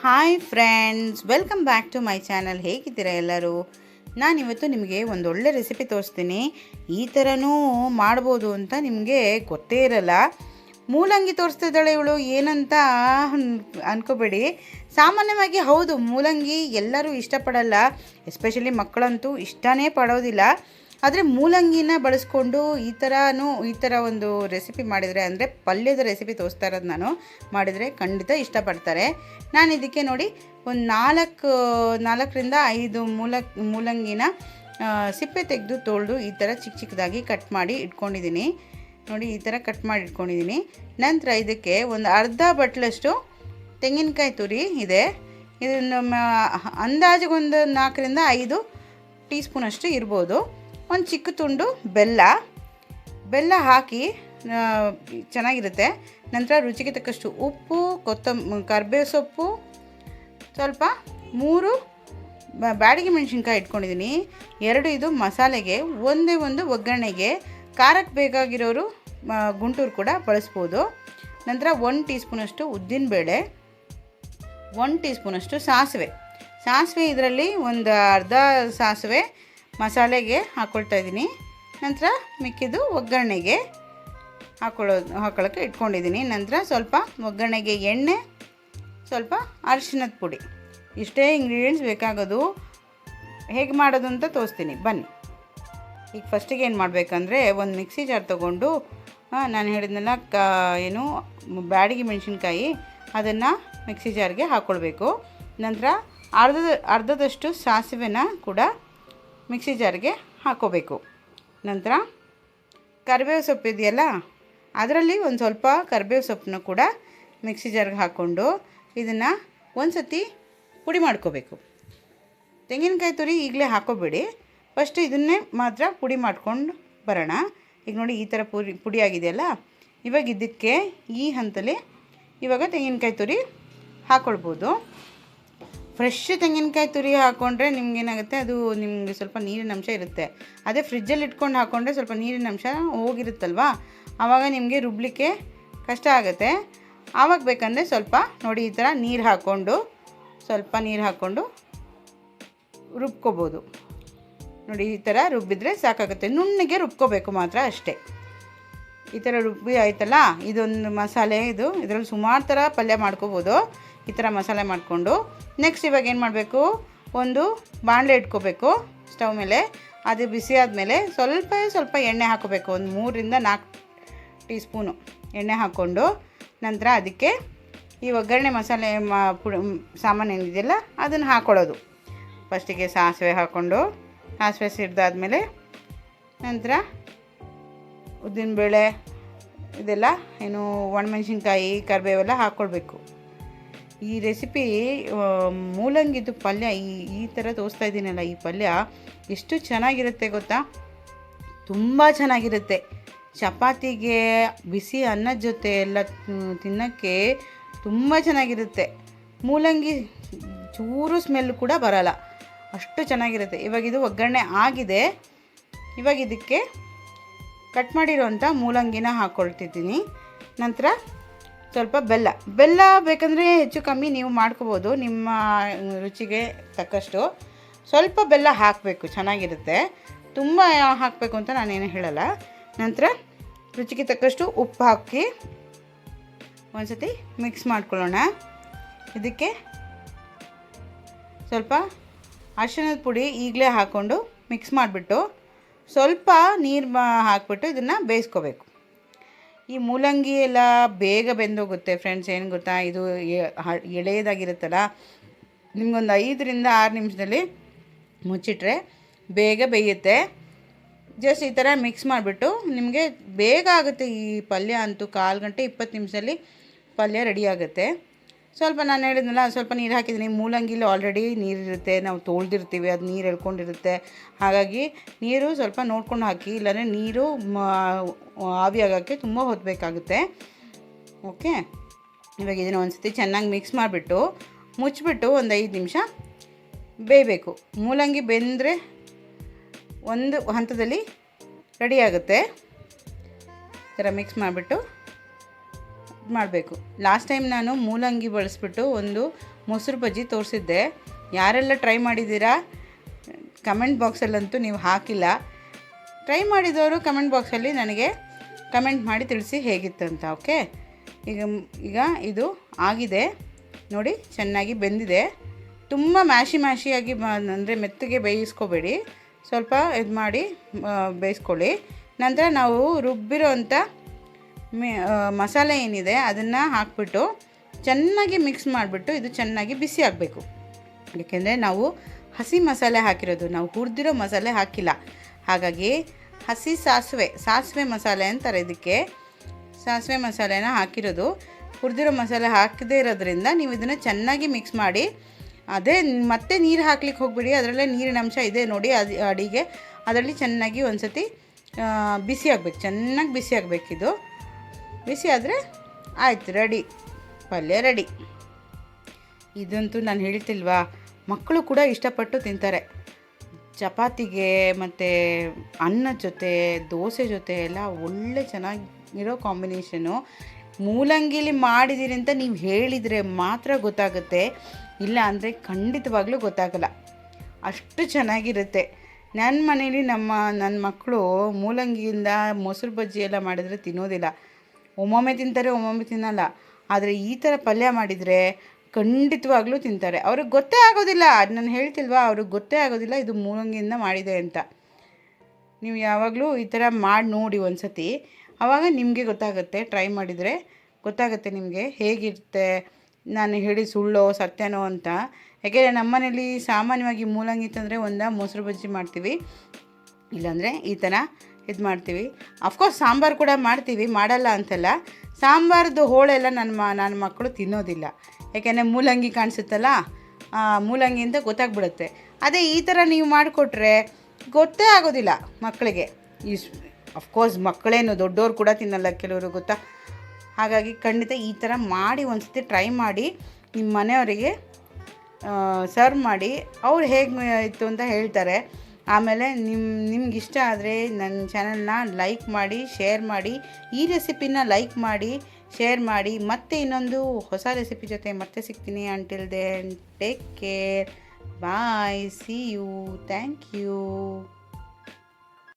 Hi friends, welcome back to my channel. ಹೇಗಿದ್ದೀರಾ ಎಲ್ಲರೂ? ನಾನಿವತ್ತು ನಿಮಗೆ ಒಂದೊಳ್ಳೆ ರೆಸಿಪಿ ತೋರಿಸ್ತೀನಿ. ಈ ಥರನೂ ಮಾಡ್ಬೋದು ಅಂತ ನಿಮಗೆ ಗೊತ್ತೇ ಇರಲ್ಲ. ಮೂಲಂಗಿ ತೋರಿಸ್ತಿದ್ದಾಳೆ ಇವಳು ಏನಂತ ಅಂದ್ಕೋಬೇಡಿ. ಸಾಮಾನ್ಯವಾಗಿ ಹೌದು, ಮೂಲಂಗಿ ಎಲ್ಲರೂ ಇಷ್ಟಪಡಲ್ಲ, ಎಸ್ಪೆಷಲಿ ಮಕ್ಕಳಂತೂ ಇಷ್ಟನೇ ಪಡೋದಿಲ್ಲ. ಆದರೆ ಮೂಲಂಗಿನ ಬಳಸ್ಕೊಂಡು ಈ ಥರ ಒಂದು ರೆಸಿಪಿ ಮಾಡಿದರೆ, ಅಂದರೆ ಪಲ್ಯದ ರೆಸಿಪಿ ತೋರಿಸ್ತಾ ಇರೋದು ನಾನು, ಮಾಡಿದರೆ ಖಂಡಿತ ಇಷ್ಟಪಡ್ತಾರೆ. ನಾನು ಇದಕ್ಕೆ ನೋಡಿ ಒಂದು 4-5 ಮೂಲಂಗಿನ ಸಿಪ್ಪೆ ತೆಗೆದು ತೊಳೆದು ಈ ಥರ ಚಿಕ್ಕದಾಗಿ ಕಟ್ ಮಾಡಿ ಇಟ್ಕೊಂಡಿದ್ದೀನಿ. ನೋಡಿ, ಈ ಥರ ಕಟ್ ಮಾಡಿ ಇಟ್ಕೊಂಡಿದ್ದೀನಿ. ನಂತರ ಇದಕ್ಕೆ ಒಂದು ಅರ್ಧ ಬಟ್ಲಷ್ಟು ತೆಂಗಿನಕಾಯಿ ತುರಿ ಇದೆ. ಇದನ್ನು ಅಂದಾಜಿಗೆ ಒಂದು 4-5 ಟೀ ಸ್ಪೂನಷ್ಟು ಇರ್ಬೋದು. ಒಂದು ಚಿಕ್ಕ ತುಂಡು ಬೆಲ್ಲ ಹಾಕಿ ಚೆನ್ನಾಗಿರುತ್ತೆ. ನಂತರ ರುಚಿಗೆ ತಕ್ಕಷ್ಟು ಉಪ್ಪು, ಕರಿಬೇವು ಸೊಪ್ಪು, ಸ್ವಲ್ಪ 3 ಬ್ಯಾಡಗಿ ಮೆಣಸಿನ್ಕಾಯಿ ಇಟ್ಕೊಂಡಿದ್ದೀನಿ. 2 ಇದು ಮಸಾಲೆಗೆ, ಒಂದು ಒಗ್ಗರಣೆಗೆ. ಖಾರಕ್ಕೆ ಬೇಕಾಗಿರೋರು ಗುಂಟೂರು ಕೂಡ ಬಳಸ್ಬೋದು. ನಂತರ 1 ಟೀ ಸ್ಪೂನಷ್ಟು ಉದ್ದಿನಬೇಳೆ, 1 ಟೀ ಸ್ಪೂನಷ್ಟು ಸಾಸಿವೆ ಇದರಲ್ಲಿ ಒಂದು ಅರ್ಧ ಸಾಸಿವೆ ಮಸಾಲೆಗೆ ಹಾಕ್ಕೊಳ್ತಾ ಇದ್ದೀನಿ. ನಂತರ ಮಿಕ್ಕಿದ್ದು ಒಗ್ಗರಣೆಗೆ ಹಾಕೊಳ್ಳೋಕ್ಕೆ ಇಟ್ಕೊಂಡಿದ್ದೀನಿ. ನಂತರ ಸ್ವಲ್ಪ ಒಗ್ಗರಣೆಗೆ ಎಣ್ಣೆ, ಸ್ವಲ್ಪ ಅರಿಶಿಣದ ಪುಡಿ, ಇಷ್ಟೇ ಇಂಗ್ರೀಡಿಯೆಂಟ್ಸ್ ಬೇಕಾಗೋದು. ಹೇಗೆ ಮಾಡೋದು ಅಂತ ತೋರಿಸ್ತೀನಿ ಬನ್ನಿ. ಈಗ ಫಸ್ಟಿಗೆ ಏನು ಮಾಡಬೇಕಂದ್ರೆ, ಒಂದು ಮಿಕ್ಸಿ ಜಾರ್ ತೊಗೊಂಡು ನಾನು ಹೇಳಿದ್ನೆಲ್ಲ ಬ್ಯಾಡಗಿ ಮೆಣಸಿನ್ಕಾಯಿ ಅದನ್ನು ಮಿಕ್ಸಿ ಜಾರ್ಗೆ ಹಾಕ್ಕೊಳ್ಬೇಕು. ನಂತರ ಅರ್ಧದಷ್ಟು ಸಾಸಿವೆನ ಕೂಡ ಮಿಕ್ಸಿ ಜಾರ್ಗೆ ಹಾಕ್ಕೋಬೇಕು. ನಂತರ ಕರಿಬೇವು ಸೊಪ್ಪು ಇದೆಯಲ್ಲ, ಅದರಲ್ಲಿ ಒಂದು ಸ್ವಲ್ಪ ಕರಿಬೇವು ಸೊಪ್ಪನ್ನು ಕೂಡ ಮಿಕ್ಸಿ ಜಾರ್ಗೆ ಹಾಕ್ಕೊಂಡು ಇದನ್ನು ಒಂದು ಸತಿ ಪುಡಿ ಮಾಡ್ಕೋಬೇಕು. ತೆಂಗಿನಕಾಯಿ ತುರಿ ಈಗಲೇ ಹಾಕೋಬೇಡಿ, ಫಸ್ಟು ಇದನ್ನೇ ಮಾತ್ರ ಪುಡಿ ಮಾಡ್ಕೊಂಡು ಬರೋಣ. ಈಗ ನೋಡಿ, ಈ ಥರ ಪುಡಿ ಆಗಿದೆಯಲ್ಲ, ಇವಾಗ ಇದಕ್ಕೆ ಈ ಹಂತಲ್ಲಿ ಇವಾಗ ತೆಂಗಿನಕಾಯಿ ತುರಿ ಹಾಕ್ಕೊಳ್ಬೋದು. ಫ್ರೆಶ್ ತೆಂಗಿನಕಾಯಿ ತುರಿ ಹಾಕ್ಕೊಂಡ್ರೆ ನಿಮ್ಗೇನಾಗುತ್ತೆ, ಅದು ನಿಮಗೆ ಸ್ವಲ್ಪ ನೀರಿನ ಅಂಶ ಇರುತ್ತೆ. ಅದೇ ಫ್ರಿಜ್ಜಲ್ಲಿ ಇಟ್ಕೊಂಡು ಹಾಕ್ಕೊಂಡ್ರೆ ಸ್ವಲ್ಪ ನೀರಿನ ಅಂಶ ಹೋಗಿರುತ್ತಲ್ವ, ಆವಾಗ ನಿಮಗೆ ರುಬ್ಲಿಕ್ಕೆ ಕಷ್ಟ ಆಗುತ್ತೆ. ಆವಾಗ ಬೇಕಂದರೆ ಸ್ವಲ್ಪ ನೋಡಿ ಈ ಥರ ಸ್ವಲ್ಪ ನೀರು ಹಾಕ್ಕೊಂಡು ರುಬ್ಕೋಬೋದು. ನೋಡಿ, ಈ ಥರ ರುಬ್ಬಿದರೆ ಸಾಕಾಗುತ್ತೆ. ನುಣ್ಣಗೆ ರುಬ್ಕೋಬೇಕು ಮಾತ್ರ, ಅಷ್ಟೇ. ಈ ಥರ ರುಬ್ಬಿ ಆಯ್ತಲ್ಲ, ಇದೊಂದು ಮಸಾಲೆ. ಇದರಲ್ಲಿ ಸುಮಾರು ಥರ ಪಲ್ಯ ಮಾಡ್ಕೋಬೋದು. ಈ ಥರ ಮಸಾಲೆ ಮಾಡಿಕೊಂಡು ನೆಕ್ಸ್ಟ್ ಇವಾಗ ಏನು ಮಾಡಬೇಕು, ಒಂದು ಬಾಣಲೆ ಇಟ್ಕೋಬೇಕು ಸ್ಟವ್ ಮೇಲೆ. ಅದು ಬಿಸಿ ಆದಮೇಲೆ ಸ್ವಲ್ಪ ಎಣ್ಣೆ ಹಾಕೋಬೇಕು. ಒಂದು 3-4 ಟೀ ಸ್ಪೂನು ಎಣ್ಣೆ ಹಾಕ್ಕೊಂಡು, ನಂತರ ಅದಕ್ಕೆ ಈ ಒಗ್ಗರಣೆ ಮಸಾಲೆ ಸಾಮಾನು ಏನಿದೆಯಲ್ಲ ಅದನ್ನು ಹಾಕ್ಕೊಳ್ಳೋದು. ಫಸ್ಟಿಗೆ ಸಾಸಿವೆ ಹಾಕ್ಕೊಂಡು, ಸಾಸಿವೆ ಸಿಡ್ದಾದ್ಮೇಲೆ ನಂತರ ಉದ್ದಿನಬೇಳೆ ಇದೆಲ್ಲ ಒಣಮೆಣಸಿನ್ಕಾಯಿ, ಕರಿಬೇವೆಲ್ಲ ಹಾಕ್ಕೊಳ್ಬೇಕು. ಈ ರೆಸಿಪಿ ಮೂಲಂಗಿದು ಪಲ್ಯ ಈ ಥರ ತೋರಿಸ್ತಾ ಇದ್ದೀನಲ್ಲ, ಈ ಪಲ್ಯ ಎಷ್ಟು ಚೆನ್ನಾಗಿರುತ್ತೆ ಗೊತ್ತಾ? ತುಂಬ ಚೆನ್ನಾಗಿರುತ್ತೆ. ಚಪಾತಿಗೆ, ಬಿಸಿ ಅನ್ನದ ಜೊತೆ ಎಲ್ಲ ತಿನ್ನೋಕ್ಕೆ ತುಂಬ ಚೆನ್ನಾಗಿರುತ್ತೆ. ಮೂಲಂಗಿ ಚೂರು ಸ್ಮೆಲ್ ಕೂಡ ಬರಲ್ಲ, ಅಷ್ಟು ಚೆನ್ನಾಗಿರುತ್ತೆ. ಇವಾಗ ಇದು ಒಗ್ಗರಣೆ ಆಗಿದೆ. ಇವಾಗ ಇದಕ್ಕೆ ಕಟ್ ಮಾಡಿರೋಂಥ ಮೂಲಂಗಿನ ಹಾಕ್ಕೊಳ್ತಿದ್ದೀನಿ. ನಂತರ ಸ್ವಲ್ಪ ಬೆಲ್ಲ ಬೇಕಂದರೆ ಹೆಚ್ಚು ಕಮ್ಮಿ ನೀವು ಮಾಡ್ಕೋಬೋದು, ನಿಮ್ಮ ರುಚಿಗೆ ತಕ್ಕಷ್ಟು. ಸ್ವಲ್ಪ ಬೆಲ್ಲ ಹಾಕಬೇಕು, ಚೆನ್ನಾಗಿರುತ್ತೆ. ತುಂಬ ಹಾಕಬೇಕು ಅಂತ ನಾನೇನು ಹೇಳಲ್ಲ. ನಂತರ ರುಚಿಗೆ ತಕ್ಕಷ್ಟು ಉಪ್ಪು ಹಾಕಿ ಒಂದು ಸತಿ ಮಿಕ್ಸ್ ಮಾಡ್ಕೊಳ್ಳೋಣ. ಇದಕ್ಕೆ ಸ್ವಲ್ಪ ಅರಿಶಿಣದ ಪುಡಿ ಈಗಲೇ ಹಾಕ್ಕೊಂಡು ಮಿಕ್ಸ್ ಮಾಡಿಬಿಟ್ಟು ಸ್ವಲ್ಪ ನೀರು ಹಾಕ್ಬಿಟ್ಟು ಇದನ್ನು ಬೇಯಿಸ್ಕೋಬೇಕು. ಈ ಮೂಲಂಗಿ ಎಲ್ಲ ಬೇಗ ಬೆಂದೋಗುತ್ತೆ ಫ್ರೆಂಡ್ಸ್. ಏನು ಗೊತ್ತಾ, ಇದು ಎಳೆಯದಾಗಿರುತ್ತಲ್ಲ, ನಿಮಗೊಂದು 5-6 ನಿಮಿಷದಲ್ಲಿ ಮುಚ್ಚಿಟ್ರೆ ಬೇಗ ಬೇಯುತ್ತೆ. ಜಸ್ಟ್ ಈ ಥರ ಮಿಕ್ಸ್ ಮಾಡಿಬಿಟ್ಟು ನಿಮಗೆ ಬೇಗ ಆಗುತ್ತೆ. ಈ ಪಲ್ಯ ಅಂತೂ 1/4 ಗಂಟೆ 20 ನಿಮಿಷದಲ್ಲಿ ಪಲ್ಯ ರೆಡಿ ಆಗುತ್ತೆ. ಸ್ವಲ್ಪ ನಾನು ಹೇಳಿದ್ನಲ್ಲ, ಸ್ವಲ್ಪ ನೀರು ಹಾಕಿದ್ದೀನಿ. ಮೂಲಂಗಿಲಿ ಆಲ್ರೆಡಿ ನೀರಿರುತ್ತೆ, ನಾವು ತೊಳೆದಿರ್ತೀವಿ, ಅದು ನೀರು ಎಳ್ಕೊಂಡಿರುತ್ತೆ. ಹಾಗಾಗಿ ನೀರು ಸ್ವಲ್ಪ ನೋಡ್ಕೊಂಡು ಹಾಕಿ, ಇಲ್ಲಾಂದರೆ ನೀರು ಆವಿ ಆಗೋಕ್ಕೆ ತುಂಬ ಹೊತ್ತು ಬೇಕಾಗುತ್ತೆ. ಓಕೆ, ಇವಾಗ ಇದನ್ನು ಒಂದು ಸತಿ ಚೆನ್ನಾಗಿ ಮಿಕ್ಸ್ ಮಾಡಿಬಿಟ್ಟು ಮುಚ್ಚಿಬಿಟ್ಟು ಒಂದು 5 ನಿಮಿಷ ಬೇಯಬೇಕು. ಮೂಲಂಗಿ ಬೆಂದರೆ ಒಂದು ಹಂತದಲ್ಲಿ ರೆಡಿ ಆಗುತ್ತೆ. ಈ ಥರ ಮಿಕ್ಸ್ ಮಾಡಿಬಿಟ್ಟು ಮಾಡಬೇಕು. ಲಾಸ್ಟ್ ಟೈಮ್ ನಾನು ಮೂಲಂಗಿ ಬಳಸ್ಬಿಟ್ಟು ಒಂದು ಮೊಸರು ಬಜ್ಜಿ ತೋರಿಸಿದ್ದೆ. ಯಾರೆಲ್ಲ ಟ್ರೈ ಮಾಡಿದ್ದೀರಾ ಕಮೆಂಟ್ ಬಾಕ್ಸಲ್ಲಂತೂ ನೀವು ಹಾಕಿಲ್ಲ. ಟ್ರೈ ಮಾಡಿದವರು ಕಮೆಂಟ್ ಬಾಕ್ಸಲ್ಲಿ ನನಗೆ ಕಮೆಂಟ್ ಮಾಡಿ ತಿಳಿಸಿ ಹೇಗಿತ್ತು ಅಂತ. ಓಕೆ, ಈಗ ಇದು ಆಗಿದೆ ನೋಡಿ, ಚೆನ್ನಾಗಿ ಬೆಂದಿದೆ. ತುಂಬ ಮ್ಯಾಶಿಯಾಗಿ ಅಂದರೆ ಮೆತ್ತಗೆ ಬೇಯಿಸ್ಕೋಬೇಡಿ, ಸ್ವಲ್ಪ ಇದು ಮಾಡಿ ಬೇಯಿಸ್ಕೊಳ್ಳಿ. ನಂತರ ನಾವು ರುಬ್ಬಿರೋಂಥ ಮಸಾಲೆ ಏನಿದೆ ಅದನ್ನು ಹಾಕ್ಬಿಟ್ಟು ಚೆನ್ನಾಗಿ ಮಿಕ್ಸ್ ಮಾಡಿಬಿಟ್ಟು ಇದು ಚೆನ್ನಾಗಿ ಬಿಸಿ ಆಗಬೇಕು. ಏಕೆಂದರೆ ನಾವು ಹಸಿ ಮಸಾಲೆ ಹಾಕಿರೋದು, ನಾವು ಹುರಿದಿರೋ ಮಸಾಲೆ ಹಾಕಿಲ್ಲ. ಹಾಗಾಗಿ ಹಸಿ ಸಾಸಿವೆ ಮಸಾಲೆ ಅಂತಾರೆ ಇದಕ್ಕೆ. ಸಾಸಿವೆ ಮಸಾಲೆನ ಹಾಕಿರೋದು, ಹುರಿದಿರೋ ಮಸಾಲೆ ಹಾಕದೇ ಇರೋದ್ರಿಂದ ನೀವು ಇದನ್ನು ಚೆನ್ನಾಗಿ ಮಿಕ್ಸ್ ಮಾಡಿ. ಅದೇ ಮತ್ತೆ ನೀರು ಹಾಕ್ಲಿಕ್ಕೆ ಹೋಗ್ಬಿಡಿ, ಅದರಲ್ಲೇ ನೀರಿನ ಅಂಶ ಇದೆ ನೋಡಿ ಅಡಿಗೆ. ಅದರಲ್ಲಿ ಚೆನ್ನಾಗಿ ಒಂದು ಸತಿ ಬಿಸಿ ಆಗಬೇಕು, ಚೆನ್ನಾಗಿ ಬಿಸಿ ಆಗಬೇಕಿದು. ಬಿಸಿ ಆದರೆ ಆಯ್ತು, ರೆಡಿ, ಪಲ್ಯ ರೆಡಿ. ಇದಂತೂ ನಾನು ಹೇಳ್ತಿಲ್ವಾ, ಮಕ್ಕಳು ಕೂಡ ಇಷ್ಟಪಟ್ಟು ತಿಂತಾರೆ. ಚಪಾತಿಗೆ ಮತ್ತು ಅನ್ನದ ಜೊತೆ, ದೋಸೆ ಜೊತೆ ಎಲ್ಲ ಒಳ್ಳೆ ಚೆನ್ನಾಗಿರೋ ಕಾಂಬಿನೇಷನು. ಮೂಲಂಗಿಲಿ ಮಾಡಿದ್ದೀರಿ ಅಂತ ನೀವು ಹೇಳಿದರೆ ಮಾತ್ರ ಗೊತ್ತಾಗುತ್ತೆ, ಇಲ್ಲ ಅಂದರೆ ಖಂಡಿತವಾಗ್ಲೂ ಗೊತ್ತಾಗಲ್ಲ, ಅಷ್ಟು ಚೆನ್ನಾಗಿರುತ್ತೆ. ನನ್ನ ಮನೇಲಿ ನನ್ನ ಮಕ್ಕಳು ಮೂಲಂಗಿಯಿಂದ ಮೊಸರು ಬಜ್ಜಿ ಎಲ್ಲ ಮಾಡಿದರೆ ತಿನ್ನೋದಿಲ್ಲ. ಒಮ್ಮೊಮ್ಮೆ ತಿಂತಾರೆ, ಒಮ್ಮೊಮ್ಮೆ ತಿನ್ನಲ್ಲ. ಆದರೆ ಈ ಥರ ಪಲ್ಯ ಮಾಡಿದರೆ ಖಂಡಿತವಾಗ್ಲೂ ತಿಂತಾರೆ. ಅವ್ರಿಗೆ ಗೊತ್ತೇ ಆಗೋದಿಲ್ಲ, ನಾನು ಹೇಳ್ತಿಲ್ವಾ, ಅವ್ರಿಗೆ ಗೊತ್ತೇ ಆಗೋದಿಲ್ಲ ಇದು ಮೂಲಂಗಿಯಿಂದ ಮಾಡಿದೆ ಅಂತ. ನೀವು ಯಾವಾಗಲೂ ಈ ಥರ ಮಾಡಿ ನೋಡಿ ಒಂದು ಸತಿ, ಆವಾಗ ನಿಮಗೆ ಗೊತ್ತಾಗುತ್ತೆ. ಟ್ರೈ ಮಾಡಿದರೆ ಗೊತ್ತಾಗುತ್ತೆ ನಿಮಗೆ ಹೇಗಿರುತ್ತೆ, ನಾನು ಹೇಳಿ ಸುಳ್ಳೋ ಸತ್ಯನೋ ಅಂತ. ಯಾಕೆಂದರೆ ನಮ್ಮನೇಲಿ ಸಾಮಾನ್ಯವಾಗಿ ಮೂಲಂಗಿ ತಂದರೆ ಮೊಸರು ಬಜ್ಜಿ ಮಾಡ್ತೀವಿ, ಇಲ್ಲಾಂದರೆ ಈ ಥರ ಇದು ಮಾಡ್ತೀವಿ. ಅಫ್ಕೋರ್ಸ್ ಸಾಂಬಾರು ಕೂಡ ಮಾಡ್ತೀವಿ, ಮಾಡಲ್ಲ ಅಂತಲ್ಲ. ಸಾಂಬಾರ್ದು ಹೋಳೆಲ್ಲ ನನ್ನ ಮಕ್ಕಳು ತಿನ್ನೋದಿಲ್ಲ, ಯಾಕೆಂದರೆ ಮೂಲಂಗಿ ಕಾಣಿಸುತ್ತಲ್ಲ, ಮೂಲಂಗಿ ಅಂತ ಗೊತ್ತಾಗ್ಬಿಡುತ್ತೆ. ಅದೇ ಈ ಥರ ನೀವು ಮಾಡಿಕೊಟ್ರೆ ಗೊತ್ತೇ ಆಗೋದಿಲ್ಲ ಮಕ್ಕಳಿಗೆ. ಅಫ್ಕೋರ್ಸ್ ಮಕ್ಕಳೇನು, ದೊಡ್ಡವ್ರು ಕೂಡ ತಿನ್ನಲ್ಲ ಕೆಲವರು, ಗೊತ್ತಾ. ಹಾಗಾಗಿ ಖಂಡಿತ ಈ ಥರ ಮಾಡಿ ಒಂದು ಸತಿ ಟ್ರೈ ಮಾಡಿ, ನಿಮ್ಮ ಮನೆಯವರಿಗೆ ಸರ್ವ್ ಮಾಡಿ, ಅವ್ರು ಹೇಗೆ ಇತ್ತು ಅಂತ ಹೇಳ್ತಾರೆ. ಆಮೇಲೆ ನಿಮ್ಗೆ ಇಷ್ಟ ಆದರೆ ನನ್ನ ಚಾನಲ್ನ ಲೈಕ್ ಮಾಡಿ, ಶೇರ್ ಮಾಡಿ, ಈ ರೆಸಿಪಿನ ಲೈಕ್ ಮಾಡಿ, ಶೇರ್ ಮಾಡಿ. ಮತ್ತೆ ಇನ್ನೊಂದು ಹೊಸ ರೆಸಿಪಿ ಜೊತೆ ಮತ್ತೆ ಸಿಗ್ತೀನಿ. Until then take care, bye, see you, thank you.